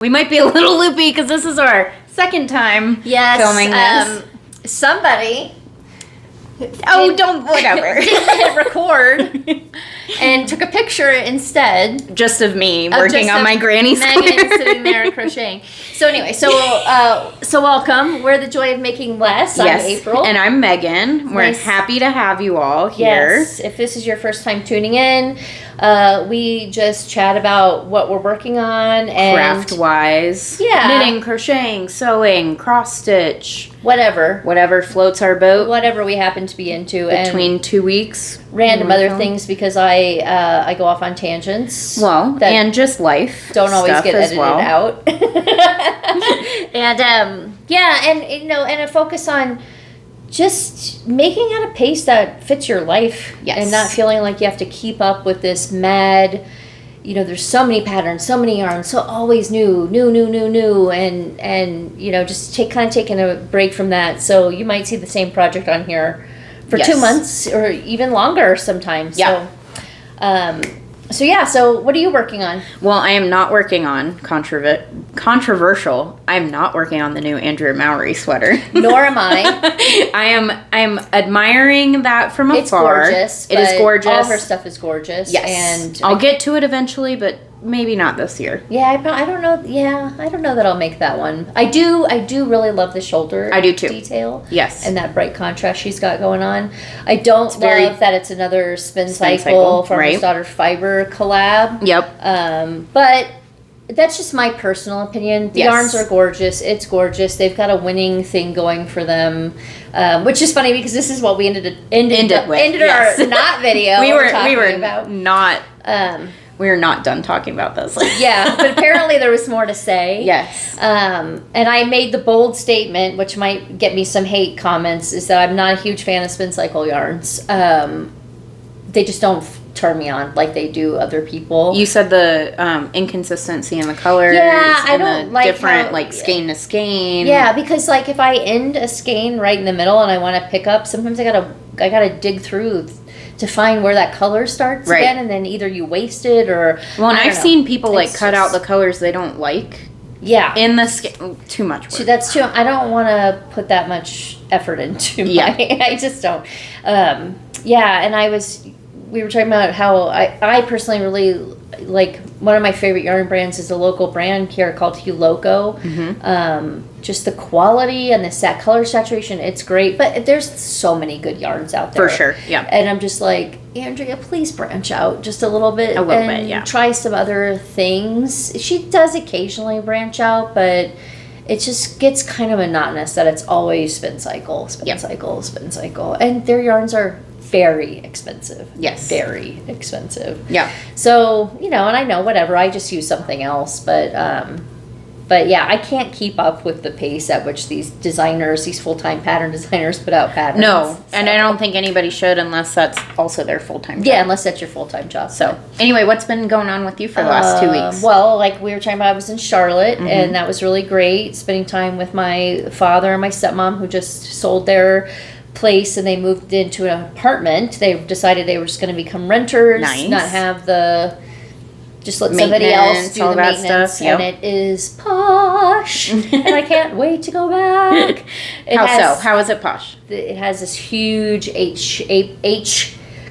We might be a little loopy because this is our second time filming this. Somebody whatever. didn't hit record and took a picture instead. Just of me working on my granny square. Megan sitting there crocheting. So anyway, so welcome. We're the Joy of Making Less. Yes. I'm April. And I'm Megan. We're happy to have you all here. Yes. If this is your first time tuning in, we just chat about what we're working on and craft-wise. Yeah. Knitting, crocheting, sewing, cross-stitch. Whatever floats our boat. Whatever we happen to be into. Between 2 weeks. Random other things because I go off on tangents. Well, and just life. Don't always get edited out. And and a focus on just making at a pace that fits your life. Yes. And not feeling like you have to keep up with this mad, there's so many patterns, so many yarns, so always new, and just taking a break from that. So you might see the same project on here for 2 months or even longer sometimes. Yeah. So what are you working on? Well, I am not working on controversial. I'm not working on the new Andrew Mowry sweater. Nor am I. I am admiring that from afar. It's gorgeous. It is gorgeous. All her stuff is gorgeous. Yes. And I'll get to it eventually, but maybe not this year. Yeah, I don't know. Yeah, I don't know that I'll make that one. I do really love the shoulder. I do too. Detail. Yes. And that bright contrast she's got going on. I don't love that it's another spin cycle Farmer's Daughter Fiber collab. Yep. But that's just my personal opinion. The yarns are gorgeous. It's gorgeous. They've got a winning thing going for them, which is funny because this is what we ended our not video. we were not done talking about this. Yeah, but apparently there was more to say. Yes. And I made the bold statement, which might get me some hate comments, is that I'm not a huge fan of spin cycle yarns. They just don't turn me on like they do other people. You said the inconsistency in the colors. Yeah, I and don't the like different skein to skein. Yeah, because if I end a skein right in the middle and I want to pick up, sometimes I gotta dig through to find where that color starts again, and then either you waste it or... Well, and I've seen people cut out the colors they don't like. Yeah. In the skein. Too much work. That's too... I don't want to put that much effort into I just don't. And we were talking about how I personally really like, one of my favorite yarn brands is a local brand here called Hue Loco. Mm-hmm. Just the quality and the color saturation, it's great. But there's so many good yarns out there. For sure, yeah. And I'm just like, Andrea, please branch out just a little bit. Try some other things. She does occasionally branch out, but it just gets kind of monotonous that it's always spin cycle. And their yarns are very expensive. Yes. Very expensive. Yeah. So, and I know whatever, I just use something else, but yeah, I can't keep up with the pace at which these full-time pattern designers put out patterns. No, and I don't think anybody should unless that's also their full-time job. Yeah, unless that's your full-time job. So, anyway, what's been going on with you for the last 2 weeks? Well, like we were talking about, I was in Charlotte, and that was really great, spending time with my father and my stepmom, who just sold their place and they moved into an apartment. They decided they were just going to become renters, not have just let somebody else do the maintenance. Stuff, yep. And it is posh, and I can't wait to go back. How is it posh? It has this huge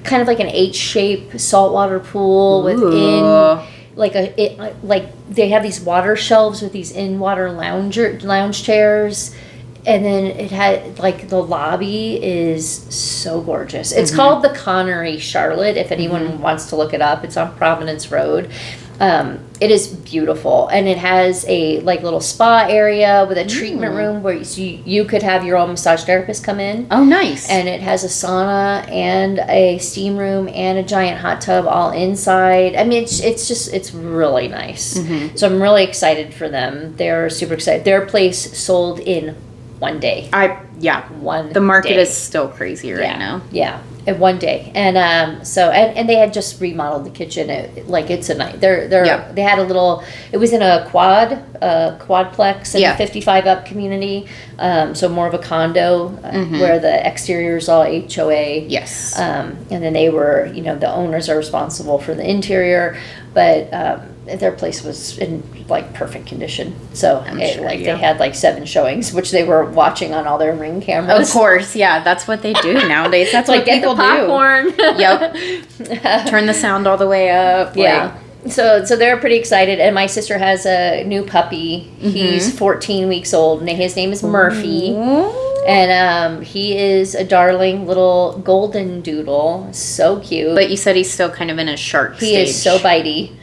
kind of like an H-shaped saltwater pool within. They have these water shelves with these in-water lounge chairs. And then it had, the lobby is so gorgeous. It's called the Connery Charlotte, if anyone wants to look it up. It's on Providence Road. It is beautiful. And it has a, little spa area with a treatment room where you could have your own massage therapist come in. Oh, nice. And it has a sauna and a steam room and a giant hot tub all inside. I mean, it's really nice. Mm-hmm. So I'm really excited for them. They're super excited. Their place sold in 1 day. The market is still crazy right now. Yeah, in 1 day, and and they had just remodeled the kitchen. It's a night. They had a little. It was in a quadplex in the 55 up community. So more of a condo where the exterior is all HOA. Yes. And then they were, the owners are responsible for the interior, but their place was in like perfect condition. So they had like 7 showings, which they were watching on all their Ring cameras. Of course, yeah, that's what they do nowadays. That's like, what people popcorn. do. Yep. Turn the sound all the way up. Yeah. So they're pretty excited, and my sister has a new puppy. He's 14 weeks old, and his name is Murphy. And he is a darling little golden doodle, so cute. But you said he's still kind of in a shark stage. He is so bitey.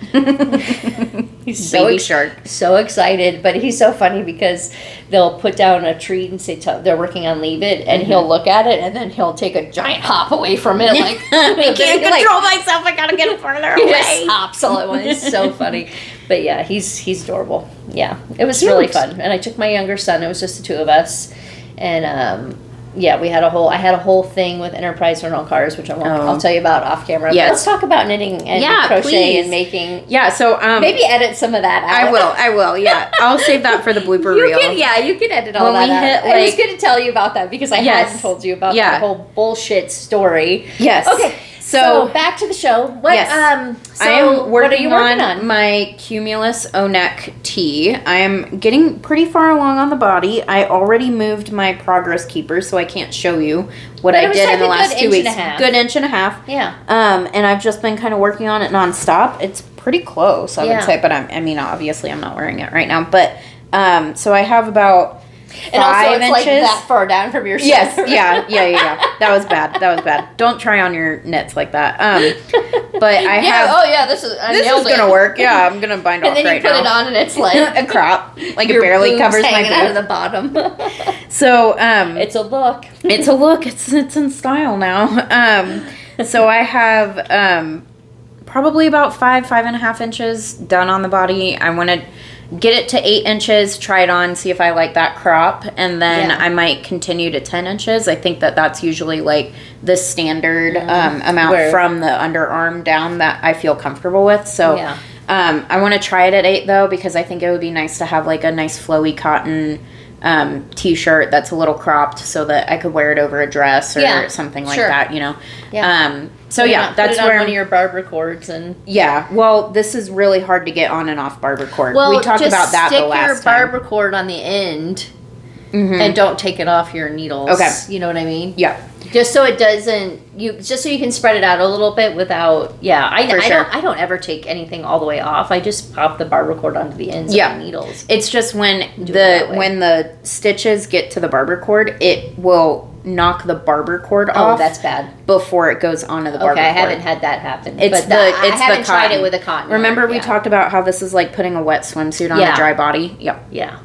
He's baby shark. So excited, but he's so funny because they'll put down a treat and say they're working on leave it, and he'll look at it, and then he'll take a giant hop away from it. Like I can't control myself. I gotta get farther away. He just hops all at once. It's so funny. But yeah, he's adorable. Yeah, it was really fun, and I took my younger son. It was just the 2 of us. And yeah, I had a whole thing with Enterprise rental cars, which I'll tell you about off camera. Yes. But let's talk about knitting and crochet please. and making. Yeah, so maybe edit some of that out. I will. Yeah, I'll save that for the blooper reel. You can edit all that out. It was good to tell you about that because I hadn't told you about that whole bullshit story. Yes. Okay. So back to the show. What I am working on my Cumulus O-neck tee. I am getting pretty far along on the body. I already moved my progress keeper, so I can't show you what I did in the last 2 weeks. Good inch and a half. Yeah. And I've just been kind of working on it nonstop. It's pretty close, I would say, but I mean, obviously I'm not wearing it right now. But so I have about 5 and also it's inches. like that far down from your shoulder. Yes, yeah. That was bad. Don't try on your knits like that. But I have. This is gonna work. Yeah, I'm gonna bind off right now. And then you put it on, and it's like a crop, like it barely covers my boob out of the bottom. So it's a look. It's a look. It's in style now. So I have probably about 5.5 inches done on the body. I want to get it to 8 inches, try it on, see if I like that crop, and then I might continue to 10 inches. I think that's usually like the standard amount from the underarm down that I feel comfortable with. So I want to try it at 8 though, because I think it would be nice to have like a nice flowy cotton t-shirt that's a little cropped so that I could wear it over a dress or something like that, you know. So that's where where one of your barber cords and well, this is really hard to get on and off barber cord. We talked about that the last time. Stick your barber cord on the end and don't take it off your needles. Okay, you know what I mean? Yeah. Just so it doesn't just so you can spread it out a little bit without I don't ever take anything all the way off. I just pop the barber cord onto the ends of the needles. It's just when the stitches get to the barber cord, it will knock the barber cord off. Oh, that's bad. Before it goes onto the barber cord. Okay, I haven't had that happen. I haven't tried it with a cotton. Remember we talked about how this is like putting a wet swimsuit on a dry body? Yep. Yeah.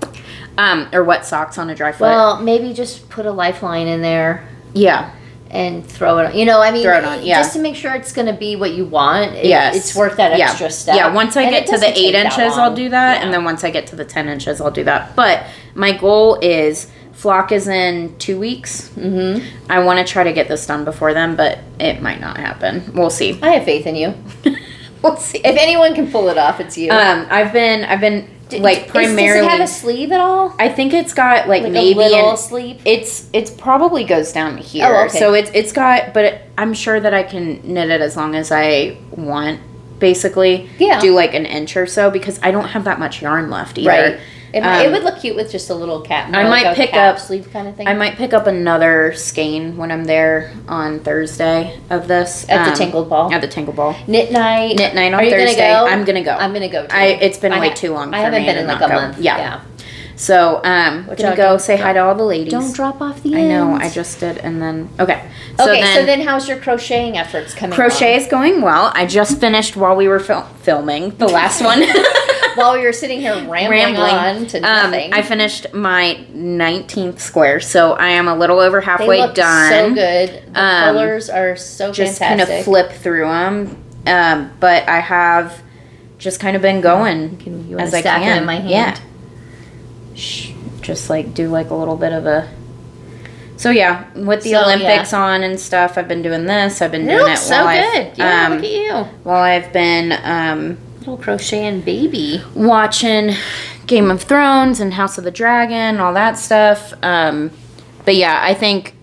Or wet socks on a dry foot. Well, maybe just put a lifeline in there. Yeah. And throw it on. You know, I mean, throw it on, just to make sure it's going to be what you want. It's worth that extra step. Yeah, once I get to the 8 inches, I'll do that. And then once I get to the 10 inches, I'll do that. But my goal is, flock is in 2 weeks. Mm-hmm. I want to try to get this done before then, but it might not happen. We'll see. I have faith in you. We'll see. If anyone can pull it off, it's you. I've been like primarily. Does it have a sleeve at all? I think it's got like maybe a little sleeve. It's probably goes down here. Oh, okay. So it's got, but I'm sure that I can knit it as long as I want. Basically, do like an inch or so because I don't have that much yarn left either. Right. It would look cute with just a little cap. I might pick up sleeve kind of thing. I might pick up another skein when I'm there on Thursday of this at the Tangled Ball. At the Tangled Ball. Knit night on Thursday. Gonna go? I'm gonna go. I'm gonna go too. It's been way too long. I haven't been in like a month. Yeah. So gonna go say hi to all the ladies. Don't drop off the ends. I know. I just did, and then okay. So then how's your crocheting efforts coming? Crochet is going well. I just finished while we were filming the last one. While we were sitting here rambling on to nothing. I finished my 19th square, so I am a little over halfway they look done. So good. The colors are so just fantastic. Kind of flip through them, but I have just kind of been going as I can. Them in my hand? Yeah. Just like do like a little bit of a. So yeah, with the Olympics on and stuff, I've been doing this. I've been doing it so good. Yeah, look at you. While I've been little crocheting baby watching Game of Thrones and House of the Dragon, all that stuff. But yeah, I think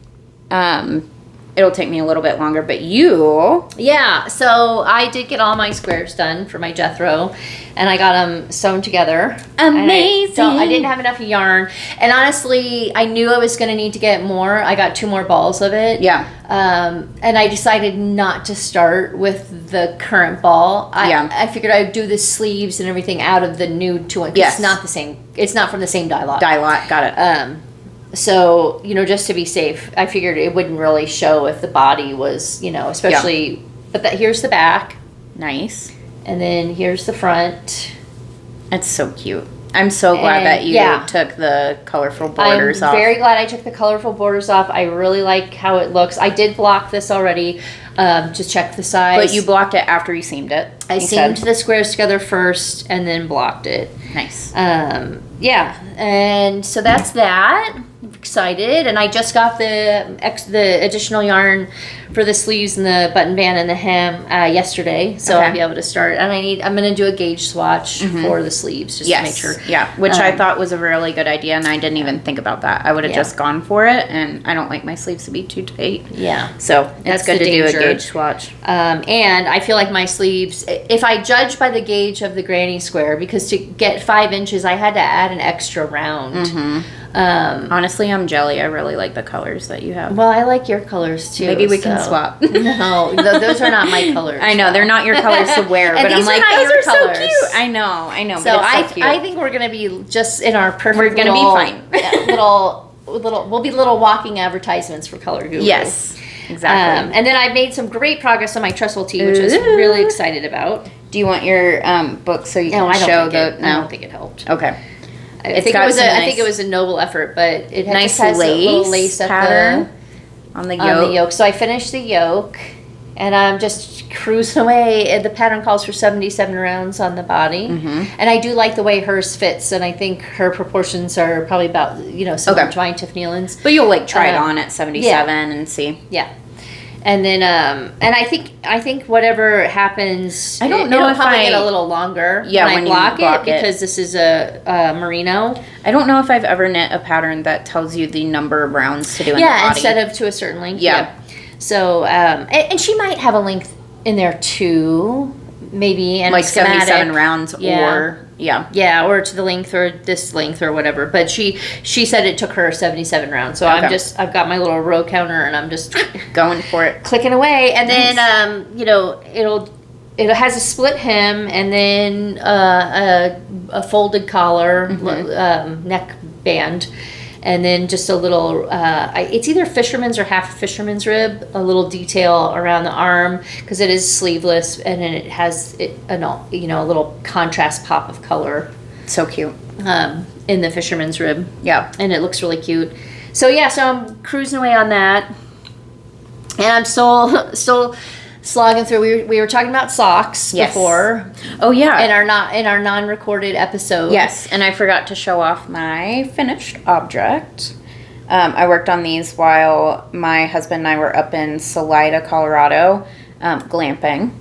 it'll take me a little bit longer. But you... Yeah, so I did get all my squares done for my Jethro, and I got them sewn together. Amazing. I didn't have enough yarn, and honestly, I knew I was going to need to get more. I got 2 more balls of it. Yeah. And I decided not to start with the current ball. I figured I'd do the sleeves and everything out of the new 2. Yes. It's not the same. It's not from the same dye lot. Dye lot, got it. So, just to be safe, I figured it wouldn't really show if the body was, especially... Yeah. But here's the back. Nice. And then here's the front. It's so cute. I'm so glad that you took the colorful borders off. I'm very glad I took the colorful borders off. I really like how it looks. I did block this already. Just check the size. But you blocked it after you seamed it. I seamed the squares together first and then blocked it. Nice. Yeah. And so that's that. I'm excited. And I just got the additional yarn for the sleeves and the button band and the hem yesterday. So I'll be able to start. And I'm going to do a gauge swatch for the sleeves just to make sure. Yeah, which I thought was a really good idea, and I didn't even think about that. I would have just gone for it, and I don't like my sleeves to be too tight. Yeah. So it's good to do a gauge swatch. And I feel like my sleeves, if I judge by the gauge of the granny square, because to get 5 inches, I had to add an extra round. Honestly, I'm jelly. I really like the colors that you have. Well, I like your colors too. Maybe we can swap. No, those are not my colors. I know they're not your colors to wear, but I'm like, those are so cute. I know. So I think we're gonna be just in our perfect. We're gonna be fine. We'll be little walking advertisements for Color Guru. Yes, exactly. And then I made some great progress on my trestle tee, which I was really excited about. Do you want your book so you can show the? I don't think it helped. Okay. I think it was a noble effort, but it nice has lace, a little lace pattern on the yoke. So I finished the yoke, and I'm just cruising away. And the pattern calls for 77 rounds on the body, and I do like the way hers fits, and I think her proportions are probably about similar to mine, Tiffany Lynn's. But you'll try it on at 77 and see. Yeah. And then, and I think whatever happens, I don't know it'll if probably get a little longer when I block it because this is a merino. I don't know if I've ever knit a pattern that tells you the number of rounds to do in the body. Instead of to a certain length. Yeah. So, and she might have a length in there too, maybe, and like 77 rounds or. Yeah, or to the length or this length or whatever. But she said it took her 77 rounds. So I've got my little row counter and I'm just going for it, clicking away. And then it has a split hem and then a folded collar, neck band. And then just a little, it's either fisherman's or half a fisherman's rib, a little detail around the arm because it is sleeveless, and then it has a little contrast pop of color. So cute. In the fisherman's rib. Yeah. And it looks really cute. So I'm cruising away on that. And I'm still slogging through. We were talking about socks before. Oh yeah. In our non-recorded episode. Yes, and I forgot to show off my finished object. I worked on these while my husband and I were up in Salida, Colorado, glamping.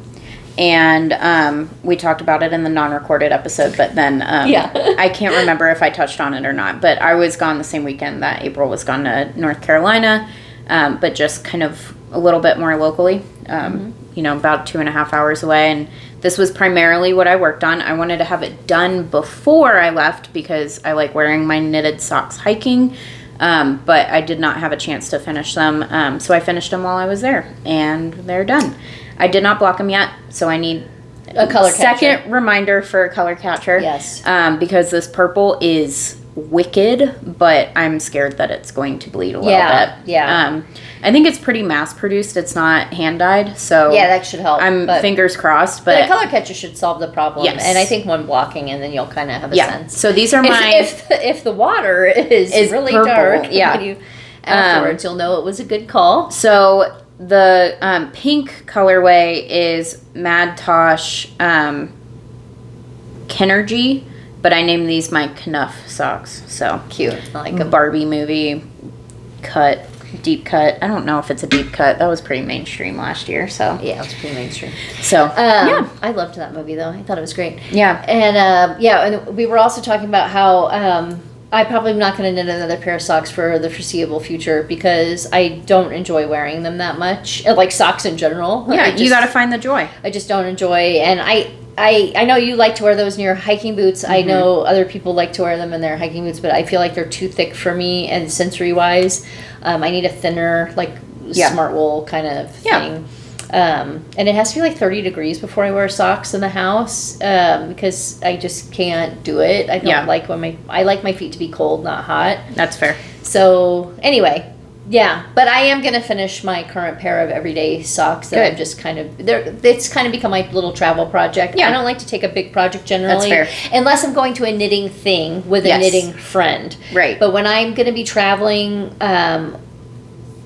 And we talked about it in the non-recorded episode, but then I can't remember if I touched on it or not. But I was gone the same weekend that April was gone to North Carolina, but just kind of a little bit more locally, about 2.5 hours away. And this was primarily what I worked on. I wanted to have it done before I left because I like wearing my knitted socks hiking, but I did not have a chance to finish them. So I finished them while I was there, and they're done. I did not block them yet, so I need a color catcher. Second reminder for a color catcher. Yes. Because this purple is wicked, but I'm scared that it's going to bleed a little bit. Yeah. I think it's pretty mass produced. It's not hand dyed, so that should help. I'm fingers crossed, but a color catcher should solve the problem. Yes. And I think one blocking, and then you'll kind of have a sense. So these are my if the water is really purple, dark, afterwards you'll know it was a good call. So the pink colorway is Mad Tosh Kinergy, but I named these my Knuff socks. So cute, like a Barbie movie cut. Deep cut. I don't know if it's a deep cut. That was pretty mainstream last year. So yeah, it was pretty mainstream. So I loved that movie though. I thought it was great. Yeah, and and we were also talking about how I'm probably not going to knit another pair of socks for the foreseeable future because I don't enjoy wearing them that much. Like socks in general. Yeah, you got to find the joy. I just don't enjoy, and I know you like to wear those in your hiking boots. I know other people like to wear them in their hiking boots, but I feel like they're too thick for me, and sensory wise, I need a thinner, like smart wool kind of thing. And it has to be like 30 degrees before I wear socks in the house because I just can't do it. I don't like I like my feet to be cold, not hot. That's fair. So anyway, but I am going to finish my current pair of everyday socks that I've just it's kind of become my little travel project. I don't like to take a big project generally. That's fair. Unless I'm going to a knitting thing with a knitting friend. Right. But when I'm going to be traveling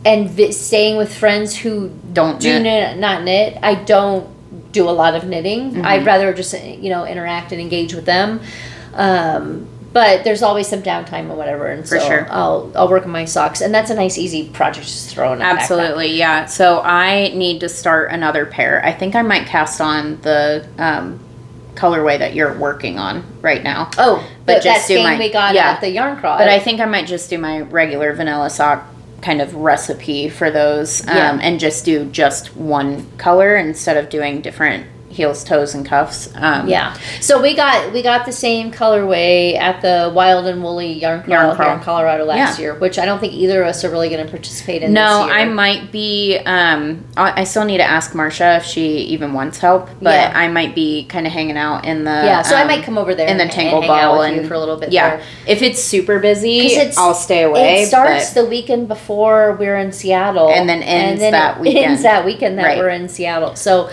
and staying with friends who not knit, I don't do a lot of knitting. I'd rather just interact and engage with them. But there's always some downtime or whatever, and so I'll work on my socks, and that's a nice easy project to just throw in a Absolutely, backpack. So I need to start another pair. I think I might cast on the colorway that you're working on right now. Oh, but that skein we got at the yarn crawl. But I think I might just do my regular vanilla sock kind of recipe for those and just do just one color instead of doing different heels, toes, and cuffs. So we got the same colorway at the Wild and Woolly Yarn Crawl here in Colorado last year, which I don't think either of us are really going to participate in this year. I might be, I still need to ask Marcia if she even wants help, but I might be kind of hanging out in the... so I might come over there in the Tangle hang Ball out with you for a little bit there. If it's super busy, I'll stay away. It starts the weekend before we're in Seattle. And then ends that weekend. Ends that weekend that we're in Seattle. So...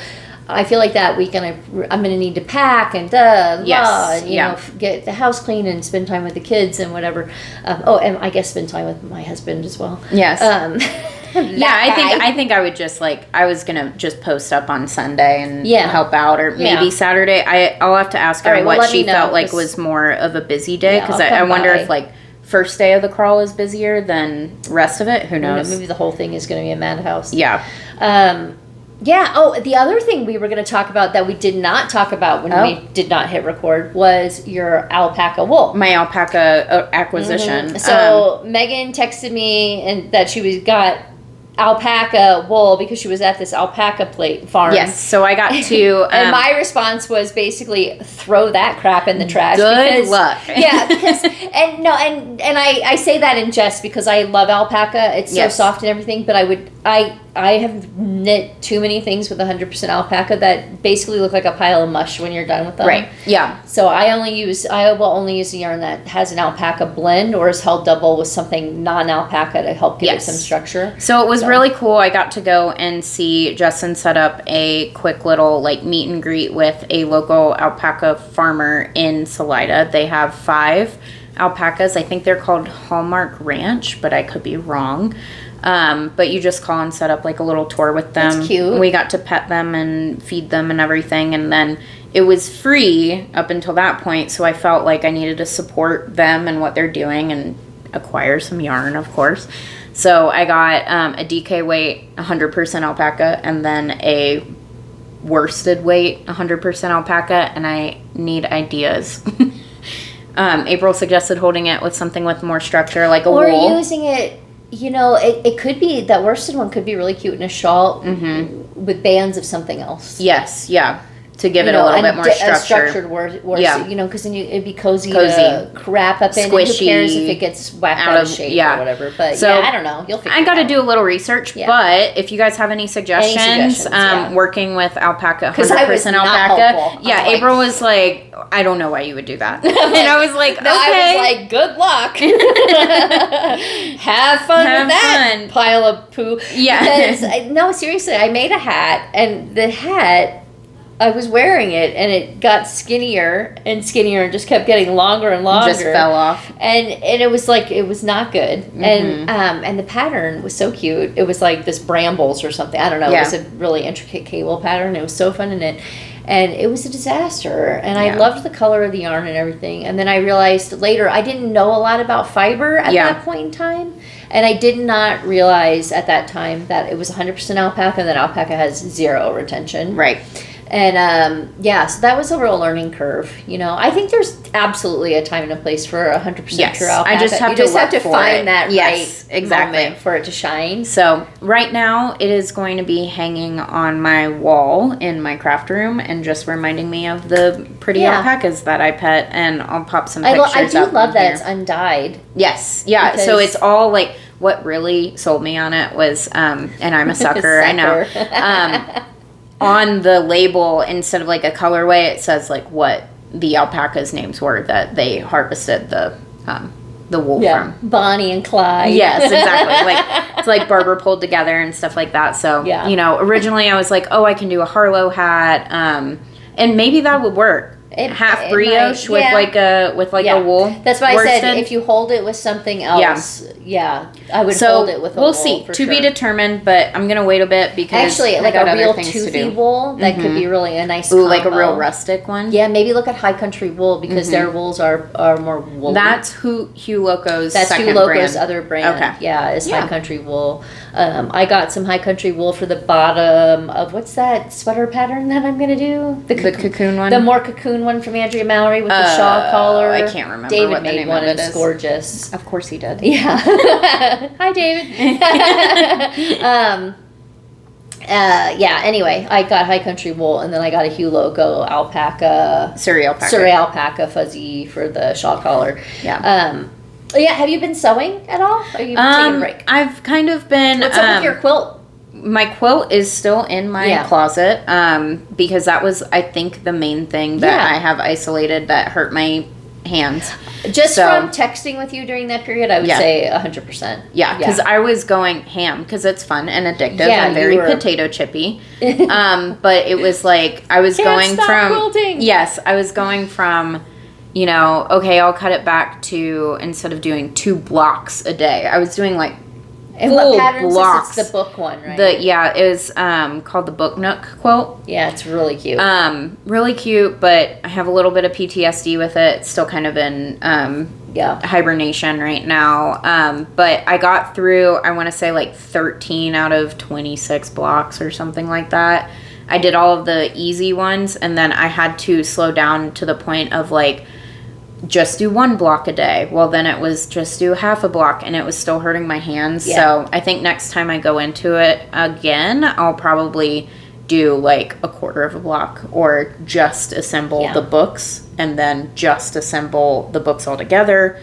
I feel like that weekend I'm going to need to pack and get the house clean and spend time with the kids and whatever. And I guess spend time with my husband as well. Yes. I think I would just I was gonna just post up on Sunday and help out, or maybe Saturday. I'll have to ask her what she felt like was more of a busy day, because I wonder if first day of the crawl is busier than rest of it. Who knows? Maybe the whole thing is going to be a madhouse. Yeah. The other thing we were going to talk about that we did not talk about when we did not hit record was your alpaca wool. My alpaca acquisition. So Megan texted me and that she got alpaca wool because she was at this alpaca farm. Yes, so I got to... and my response was basically throw that crap in the trash. Good luck. Because and I say that in jest because I love alpaca. It's so soft and everything, but I have knit too many things with 100% alpaca that basically look like a pile of mush when you're done with them. Right. Yeah. So I will only use a yarn that has an alpaca blend or is held double with something non-alpaca to help give it some structure. So it was really cool. I got to go and see Justin set up a quick little meet and greet with a local alpaca farmer in Salida. They have 5 alpacas. I think they're called Hallmark Ranch, but I could be wrong. But you just call and set up a little tour with them. That's cute. We got to pet them and feed them and everything, and then it was free up until that point, so I felt like I needed to support them and what they're doing and acquire some yarn, of course. So I got a DK weight 100% alpaca and then a worsted weight 100% alpaca, and I need ideas. April suggested holding it with something with more structure, like a wool. Or using it... it could be, that worsted one could be really cute in a shawl with bands of something else. Yes, yeah. To give it a little bit more structure. A structured worsted, because then it'd be cozy to wrap up in. Squishy. Who cares if it gets whacked out of shape or whatever. But so, I don't know. You'll figure it out. I got to do a little research, but if you guys have any suggestions working with alpaca, 100% alpaca. April was like, I don't know why you would do that. And I was like, okay. I was like, good luck. Have fun with that pile of poo. Yeah. Because, seriously, I made a hat, and the hat... I was wearing it, and it got skinnier and skinnier and just kept getting longer and longer. Just fell off. And it was it was not good. And the pattern was so cute. It was like this brambles or something. I don't know. It was a really intricate cable pattern. It was so fun to knit. And it was a disaster. And I loved the color of the yarn and everything. And then I realized later, I didn't know a lot about fiber at that point in time. And I did not realize at that time that it was 100% alpaca and that alpaca has 0 retention. Right. And so that was a real learning curve. I think there's absolutely a time and a place for 100% pure alpaca. I just have to find that right exactly moment for it to shine. So right now it is going to be hanging on my wall in my craft room and just reminding me of the pretty alpacas that I pet, and I'll pop some pictures. I do love that it's undyed. Yes, yeah. So it's all like, what really sold me on it was, and I'm a sucker, I know. On the label, instead of like a colorway, it says like what the alpacas' names were that they harvested the wool from. Bonnie and Clyde. Yes, exactly. Like, it's like barber pulled together and stuff like that. So, originally I was like, oh, I can do a Harlow hat, and maybe that would work. Half brioche with like a wool. That's why I said if you hold it with something else, I would hold it with a wool. We'll see. To be determined, but I'm gonna wait a bit because actually, like a real toothy wool that could be really a nice combo. Like a real rustic one. Yeah, maybe look at High Country Wool because their wools are more woolly. That's Hugh Loco's other brand. Okay. Yeah, is High Country Wool. I got some High Country Wool for the bottom of what's that sweater pattern that I'm gonna do? The cocoon one. The more cocoon one from Andrea Mallory with the shawl collar. I can't remember. David what the made name one. Of it It's is. gorgeous. Of course he did. Yeah. Hi, David. Anyway, I got High Country Wool, and then I got a Hugh Loco alpaca. Surrey alpaca fuzzy for the shawl collar. Yeah. Have you been sewing at all? Or are you taking a break? I've kind of been. What's up with your quilt? My quilt is still in my closet because that was, I think, the main thing that I have isolated that hurt my hands. Just from texting with you during that period, I would say 100%. Yeah, because I was going ham because it's fun and addictive and very potato chippy. But it was like I was going from quilting. Yes, I was going from, okay, I'll cut it back to, instead of doing 2 blocks a day, I was doing like and what patterns blocks. Is this? The book one, right? It was called the Book Nook quilt. Yeah, it's really cute. Really cute, but I have a little bit of PTSD with it. It's still kind of in hibernation right now. But I got through, I want to say like 13 out of 26 blocks or something like that. I did all of the easy ones, and then I had to slow down to the point of like, just do 1 block a day. Well, then it was just do half a block, and it was still hurting my hands. Yeah. So I think next time I go into it again, I'll probably do like a quarter of a block, or just assemble the books and then just assemble the books all together.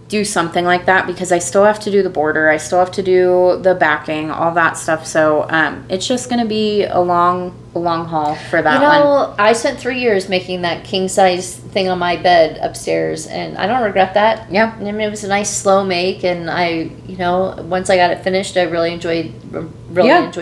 Do something like that, because I still have to do the border. I still have to do the backing, all that stuff. So it's just going to be a long haul for that one. I spent 3 years making that king size thing on my bed upstairs, and I don't regret that. Yeah. I mean, it was a nice slow make, and I, once I got it finished, I really enjoyed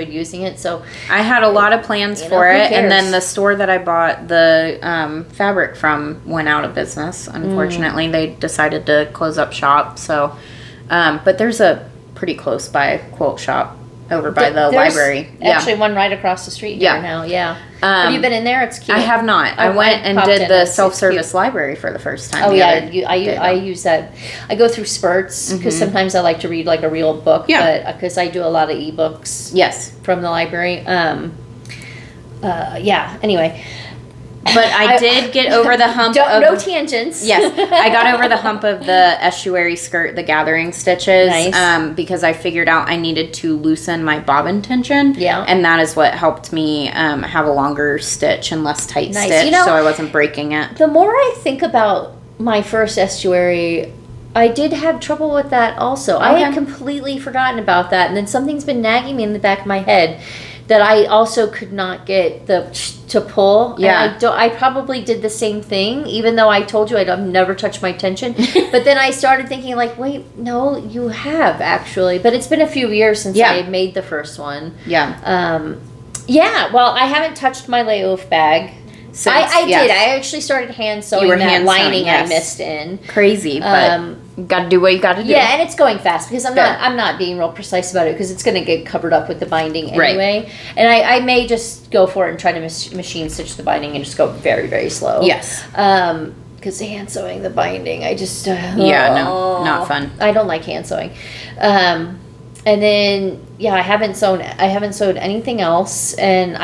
using it. So I had a lot of plans for it, and then the store that I bought the fabric from went out of business. Unfortunately, they decided to close up shop. So, but there's a pretty close by quilt shop over by the library. Actually, one right across the street here now. Yeah. Have you been in there? It's cute. I have not. I went and did the self-service library for the first time. Oh yeah, I use that. I go through spurts because sometimes I like to read like a real book. Yeah. But because I do a lot of ebooks. Yes. From the library. Anyway. But I did get over the hump of... No tangents. Yes. I got over the hump of the estuary skirt, the gathering stitches. Nice. Because I figured out I needed to loosen my bobbin tension. Yeah. And that is what helped me have a longer stitch and less tight stitch, so I wasn't breaking it. The more I think about my first estuary, I did have trouble with that also. Okay. I had completely forgotten about that, and then something's been nagging me in the back of my head that I also could not get to pull. Yeah. And I probably did the same thing, even though I told you I'd never touched my tension. But then I started thinking like, wait, no, you have actually. But it's been a few years since I made the first one. Yeah. Well, I haven't touched my layoff bag. I did. I actually started hand sewing that lining I missed in. Crazy, but got to do what you got to do. Yeah, and it's going fast because I'm not being real precise about it because it's going to get covered up with the binding anyway. Right. And I may just go for it and try to machine stitch the binding and just go very, very slow. Yes. Because hand sewing the binding, I just not fun. I don't like hand sewing. And then I haven't sewed anything else, and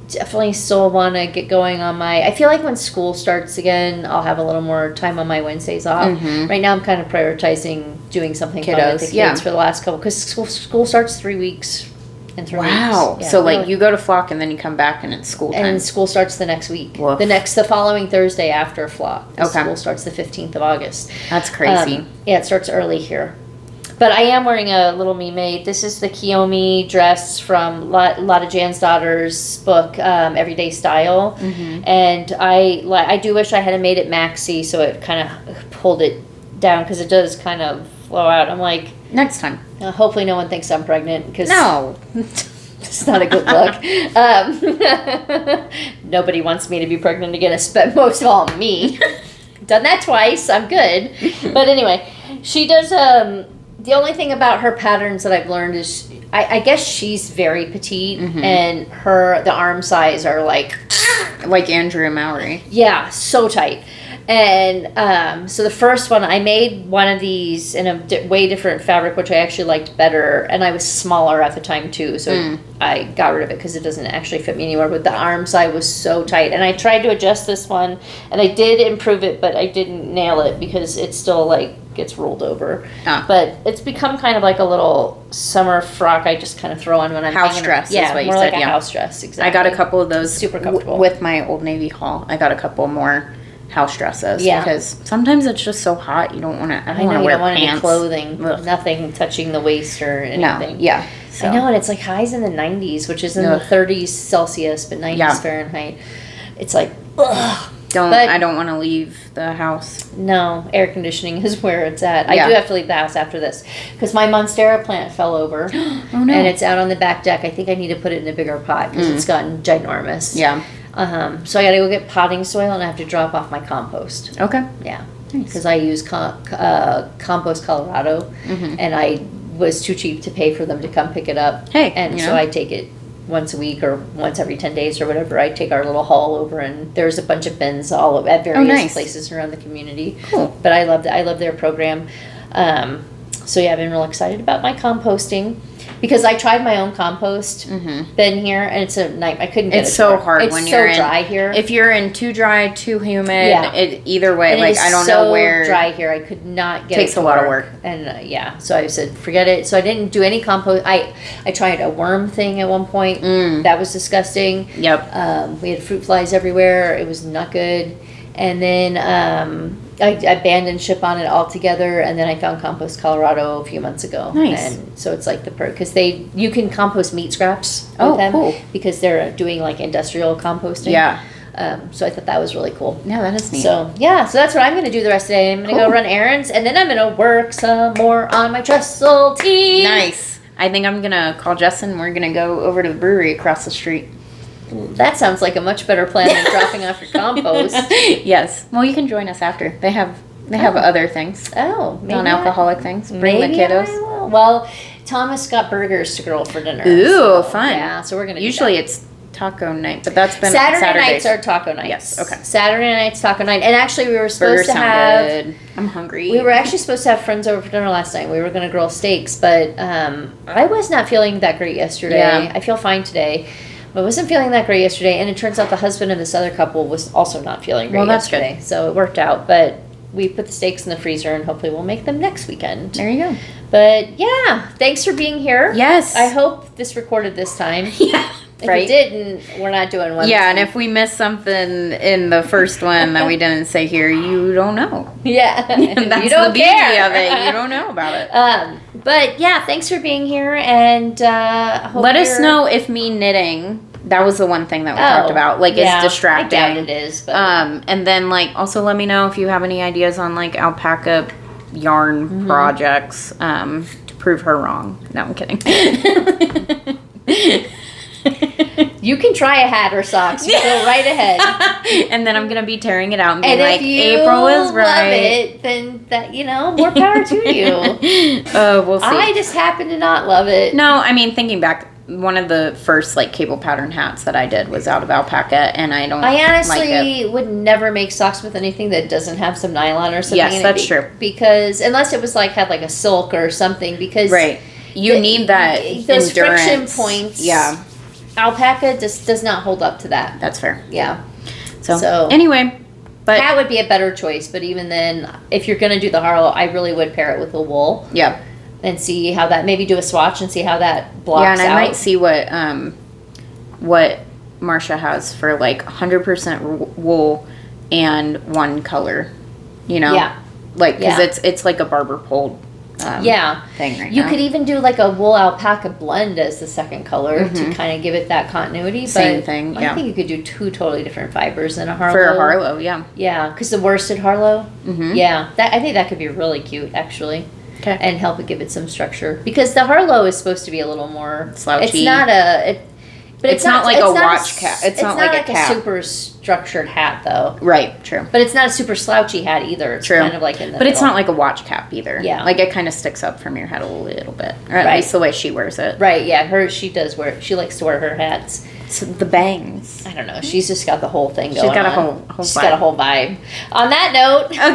definitely still want to get going on I feel like when school starts again, I'll have a little more time on my Wednesdays off. Right now I'm kind of prioritizing doing something fun with the kids for the last couple, because school starts 3 weeks in 3 weeks. Wow. So like you go to flock and then you come back and it's school time. And school starts the next week. Woof. The following Thursday after flock. Okay. School starts the 15th of August. That's crazy. Yeah, it starts early here. But I am wearing a little me made. This is the Kiyomi dress from Lotta Jan's daughter's book, Everyday Style. And I do wish I had made it maxi, so it kind of pulled it down, because it does kind of flow out. I'm like, next time. Hopefully no one thinks I'm pregnant, because No. it's not a good look. Nobody wants me to be pregnant again, most of all me. Done that twice. I'm good. But anyway, she does... the only thing about her patterns that I've learned is, I guess she's very petite, and the arm size are like Andrea Mowry. Yeah, so tight. And so the first one, I made one of these in a way different fabric, which I actually liked better, and I was smaller at the time too, so I got rid of it because it doesn't actually fit me anymore. But the arm side was so tight, and I tried to adjust this one, and I did improve it, but I didn't nail it because it's still like gets rolled over. But it's become kind of like a little summer frock I just kind of throw on when I'm house dress. Yeah, is what you more said. like a house dress. Exactly. I got a couple of those super comfortable with my Old Navy haul. I got a couple more house dresses because sometimes it's just so hot you don't want to. I don't want any clothing. Ugh. Nothing touching the waist or anything. No. Yeah. So. I know, and it's like highs in the 90s, which is in the 30s Celsius, but 90s Fahrenheit. It's like, ugh. I don't want to leave the house. No, air conditioning is where it's at. I do have to leave the house after this because my Monstera plant fell over. Oh no! And it's out on the back deck. I think I need to put it in a bigger pot because it's gotten ginormous. Yeah. So I got to go get potting soil, and I have to drop off my compost. Okay. Yeah. Because I use Compost Colorado, and I was too cheap to pay for them to come pick it up. Hey, and so I take it once a week or once every 10 days or whatever. I take our little haul over, and there's a bunch of bins all at various places around the community. Cool. But I love their program. So yeah, I've been real excited about my composting because I tried my own compost bin here, and it's a night. I couldn't get it. It's so hard it's when so you're dry here. If you're in too dry, too humid, either way, and I don't know where. It's so dry here. I could not get it. Takes a lot of work. And so I said, forget it. So I didn't do any compost. I tried a worm thing at one point. That was disgusting. Yep. We had fruit flies everywhere. It was not good. And then I abandoned ship on it altogether, and then I found Compost Colorado a few months ago. Nice. And so it's like because you can compost meat scraps with them cool. because they're doing like industrial composting. Yeah. So I thought that was really cool. Yeah, that is neat. So that's what I'm going to do the rest of the day. I'm going to go run errands, and then I'm going to work some more on my trestle tee. Nice. I think I'm going to call Jess, and we're going to go over to the brewery across the street. That sounds like a much better plan than dropping off your compost. Yes. Well, you can join us after. They have other things. Oh, maybe non-alcoholic things. Bring the kiddos. Well, Thomas got burgers to grill for dinner. Ooh, fun. Yeah, so we're going to usually it's taco night, but that's been Saturday nights are taco nights. Yes, okay. Saturday nights taco night. And actually we were supposed to have good. I'm hungry. We were actually supposed to have friends over for dinner last night. We were going to grill steaks, but I was not feeling that great yesterday. Yeah. I feel fine today. I wasn't feeling that great yesterday, and it turns out the husband of this other couple was also not feeling great yesterday. Good. So it worked out, but we put the steaks in the freezer, and hopefully we'll make them next weekend. There you go. But yeah, thanks for being here. Yes. I hope this recorded this time. Yeah. If it didn't, we're not doing one. Yeah, and if we missed something in the first one that we didn't say here, you don't know. Yeah. That's you don't the beauty care. of it. You don't know about it. But yeah, thanks for being here, and hope let us know if me knitting. That was the one thing that we talked about. Like, it's distracting. I doubt it is. But. And then, like, also let me know if you have any ideas on, like, alpaca yarn projects to prove her wrong. No, I'm kidding. You can try a hat or socks. You go right ahead. And then I'm going to be tearing it out and being and like, if you April is right. love it, then that, more power to you. We'll see. I just happen to not love it. No, I mean, thinking back, one of the first, like, cable pattern hats that I did was out of alpaca, and I honestly would never make socks with anything that doesn't have some nylon or something in it. Yes, that's true. Because, unless it was, like, had, like, a silk or something, because... Right. You need that those endurance. friction points. Yeah. alpaca just does not hold up to that. That's fair. Yeah. So anyway, but that would be a better choice. But even then, if you're going to do the Harlow, I really would pair it with the wool. Yeah. And see how that, maybe do a swatch and see how that blocks out. Yeah, and I might see what Marcia has for like 100% wool and one color, you know? Yeah. Like, because it's like a barber pole thing right You now. could even do like a wool alpaca blend as the second color to kind of give it that continuity. Same but thing, I think you could do two totally different fibers in a Harlow. For a Harlow, yeah. Yeah, because the worsted Harlow, yeah, I think that could be really cute actually. Okay. And help it give it some structure. Because the Harlow is supposed to be a little more slouchy. It's not a... But it's not like a watch cap. It's not like a cap. a super structured hat, though. Right, true. But it's not a super slouchy hat either. It's true. kind of like in the But it's middle. not like a watch cap either. Yeah. Like it kind of sticks up from your head a little bit. Or at least the way she wears it. Right, yeah. She likes to wear her hats. So the bangs. I don't know. She's just got the whole thing going on. She's got a whole She's vibe. got a whole vibe. On that note... Okay.